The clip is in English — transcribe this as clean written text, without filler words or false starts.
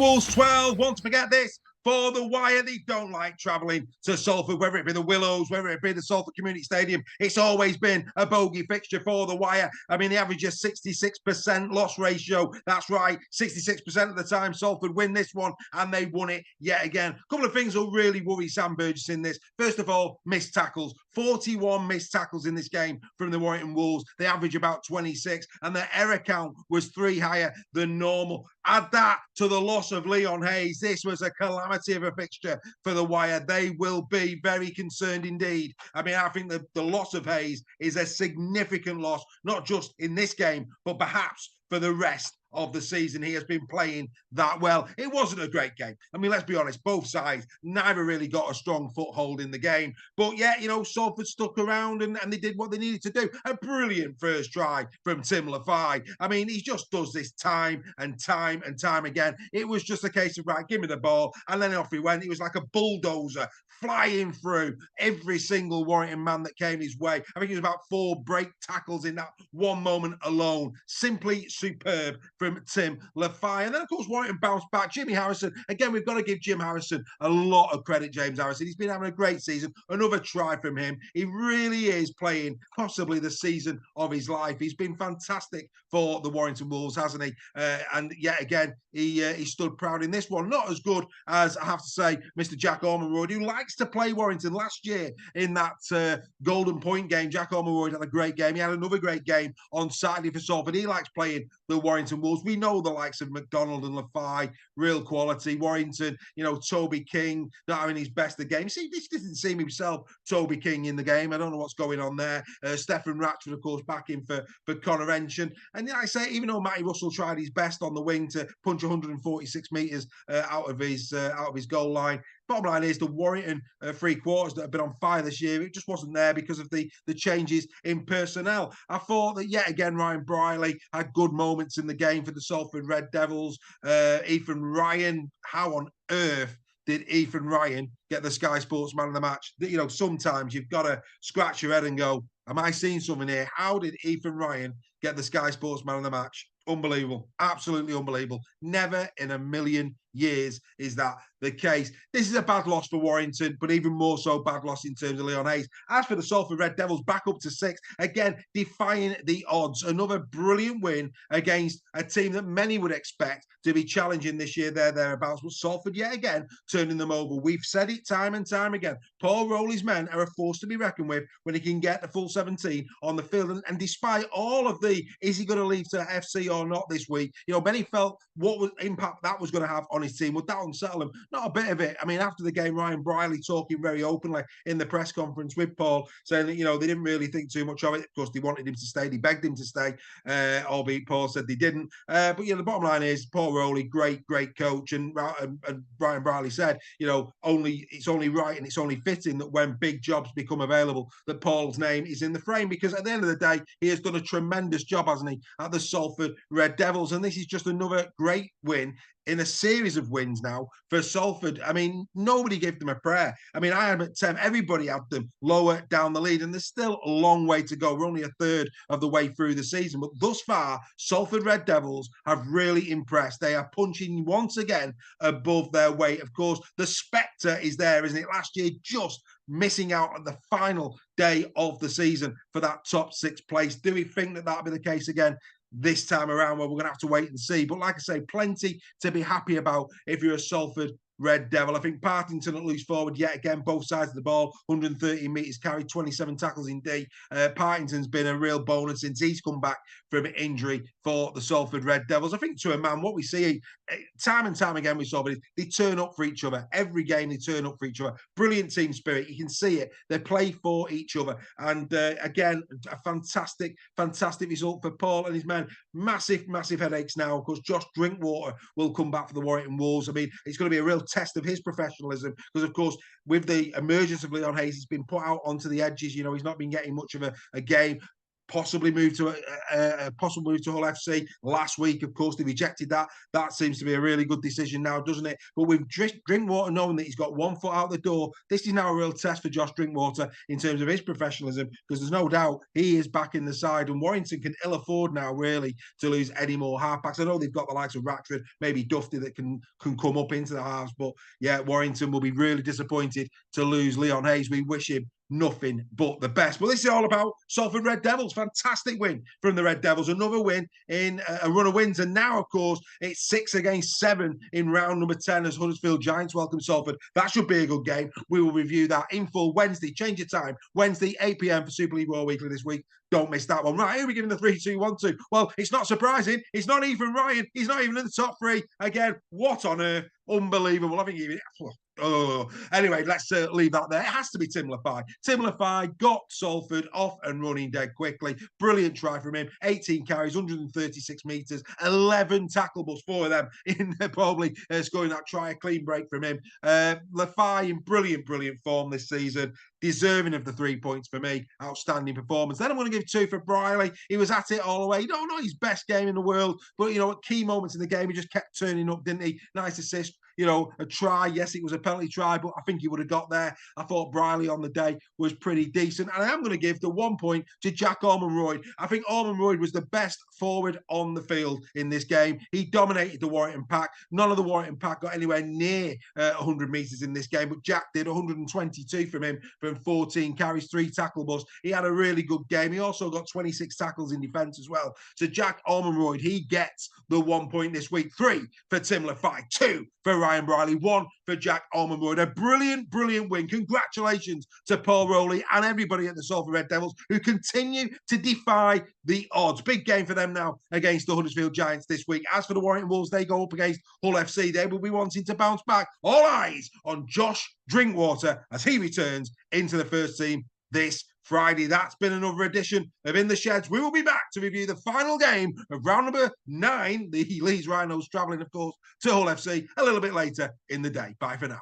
Wolves 12 want to forget this. For the wire, they don't like travelling to Salford, whether it be the Willows, whether it be the Salford Community Stadium. It's always been a bogey fixture for the wire. I mean, the average is 66% loss ratio. That's right, 66% of the time Salford win this one, and they won it yet again. A couple of things will really worry Sam Burgess in this. First of all, missed tackles. 41 missed tackles in this game from the Warrington Wolves. They average about 26, and their error count was 3 higher than normal. Add that to the loss of Leon Hayes. This was a calamity of a fixture for the wire. They will be very concerned indeed. I mean, I think the loss of Hayes is a significant loss, not just in this game, but perhaps for the rest of the season. He has been playing that well. It wasn't a great game. I mean, let's be honest, both sides neither really got a strong foothold in the game. But yeah, you know, Salford stuck around and they did what they needed to do. A brilliant first try from Tim Lafai. I mean, he just does this time and time and time again. It was just a case of, right, give me the ball, and then off he went. He was like a bulldozer flying through every single Warrington man that came his way. I think it was about 4 break tackles in that one moment alone. Simply superb from Tim Lafai. And then, of course, Warrington bounced back. Jimmy Harrison, again, we've got to give Jim Harrison a lot of credit, James Harrison. He's been having a great season. Another try from him. He really is playing possibly the season of his life. He's been fantastic for the Warrington Wolves, hasn't he? And yet again, he stood proud in this one. Not as good as, I have to say, Mr. Jack Ormeroyd, who likes to play Warrington. Last year in that Golden Point game, Jack Ormeroyd had a great game. He had another great game on Saturday for Salford. He likes playing the Warrington Wolves. We know the likes of McDonald and Lafai, real quality. Warrington, you know, Toby King, not having his best of the game. See, this didn't seem himself, Toby King, in the game. I don't know what's going on there. Stefan Ratchford, of course, back in for Connor Enchen. And like I say, even though Matty Russell tried his best on the wing to punch 146 metres out of his goal line, bottom line is the Warrington three quarters that have been on fire this year, it just wasn't there because of the changes in personnel. I thought that yet again Ryan Briley had good moments in the game for the Salford Red Devils. Ethan Ryan, how on earth did Ethan Ryan get the Sky Sports Man of the Match? You know, sometimes you've got to scratch your head and go, am I seeing something here? How did Ethan Ryan get the Sky Sports Man of the Match? Unbelievable. Absolutely unbelievable. Never in a million years is that the case. This is a bad loss for Warrington, but even more so bad loss in terms of Leon Hayes. As for the Salford Red Devils, back up to 6, again defying the odds. Another brilliant win against a team that many would expect to be challenging this year, thereabouts, but Salford yet again turning them over. We've said it time and time again. Paul Rowley's men are a force to be reckoned with when he can get the full 17 on the field, and despite all of the is he going to leave to FC or not this week, you know, many felt what was impact that was going to have on his team. Would that unsettle him? Not a bit of it. I mean, after the game, Ryan Briley talking very openly in the press conference with Paul, saying that, you know, they didn't really think too much of it. Of course, they wanted him to stay. They begged him to stay, albeit Paul said they didn't. But, you know, the bottom line is Paul Rowley, great coach. And Ryan Briley said, you know, it's only right and it's only fitting that when big jobs become available, that Paul's name is in the frame, because at the end of the day, he has done a tremendous job, hasn't he, at the Salford Red Devils. And this is just another great win in a series of wins now for Salford. I mean, nobody gave them a prayer. I mean, I had them at 10. Everybody had them lower down the lead, and there's still a long way to go. We're only a third of the way through the season. But thus far, Salford Red Devils have really impressed. They are punching once again above their weight. Of course, the spectre is there, isn't it? Last year, just missing out on the final day of the season for that top 6 place. Do we think that that'll be the case again this time around? Well, we're going to have to wait and see. But like I say, plenty to be happy about if you're a Salford Red Devil. I think Partington at loose forward, yet again, both sides of the ball, 130 metres carried, 27 tackles in D. Partington's been a real bonus since he's come back from injury for the Salford Red Devils. I think to a man, what we see time and time again with Salford is they turn up for each other. Every game they turn up for each other. Brilliant team spirit. You can see it. They play for each other. And again, a fantastic result for Paul and his men. Massive headaches now. Of course, Josh Drinkwater will come back for the Warrington Wolves. I mean, it's going to be a real test of his professionalism, because of course with the emergence of Leon Hayes, he's been put out onto the edges. You know, he's not been getting much of a game. possibly move to possible move to Hull FC last week. Of course, they rejected that. That seems to be a really good decision now, doesn't it? But with Drinkwater knowing that he's got one foot out the door, this is now a real test for Josh Drinkwater in terms of his professionalism, because there's no doubt he is back in the side, and Warrington can ill afford now really to lose any more halfbacks. I know they've got the likes of Ratford, maybe Dufty that can come up into the halves, but yeah, Warrington will be really disappointed to lose Leon Hayes. We wish him nothing but the best. Well, this is all about Salford Red Devils. Fantastic win from the Red Devils. Another win in a run of wins. And now, of course, it's 6 against 7 in round number 10 as Huddersfield Giants welcome Salford. That should be a good game. We will review that in full Wednesday. Change your time. Wednesday, 8 p.m. for Super League Royal Weekly this week. Don't miss that one. Right, who are we giving the 3-2-1 to? Well, it's not surprising. It's not even Ryan. He's not even in the top 3. Again, what on earth? Unbelievable. I think he... Anyway, let's leave that there. It has to be Tim Lafai. Tim Lafai got Salford off and running dead quickly. Brilliant try from him. 18 carries, 136 metres, 11 tackleables, 4 of them in probably scoring that try. A clean break from him. Lafai in brilliant form this season. Deserving of the 3 points for me. Outstanding performance. Then I'm going to give 2 for Briley. He was at it all the way. Not his best game in the world, but, at key moments in the game, he just kept turning up, didn't he? Nice assist. A try. Yes, it was a penalty try, but I think he would have got there. I thought Briley on the day was pretty decent. And I am going to give the 1 point to Jack Ormonroyd. I think Ormonroyd was the best forward on the field in this game. He dominated the Warrington pack. None of the Warrington pack got anywhere near 100 metres in this game, but Jack did 122 from him from 14 carries, 3 tackleables. He had a really good game. He also got 26 tackles in defence as well. So Jack Ormonroyd, he gets the 1 point this week. 3 for Tim Lafai, 2 for Ryan Briley, 1 for Jack Ormonroyd. A brilliant win. Congratulations to Paul Rowley and everybody at the Salford Red Devils who continue to defy the odds. Big game for them now against the Huddersfield Giants this week. As for the Warrington Wolves, they go up against Hull FC. They will be wanting to bounce back. All eyes on Josh Drinkwater as he returns into the first team this Friday. That's been another edition of In the Sheds. We will be back to review the final game of round number 9. The Leeds Rhinos travelling, of course, to Hull FC a little bit later in the day. Bye for now.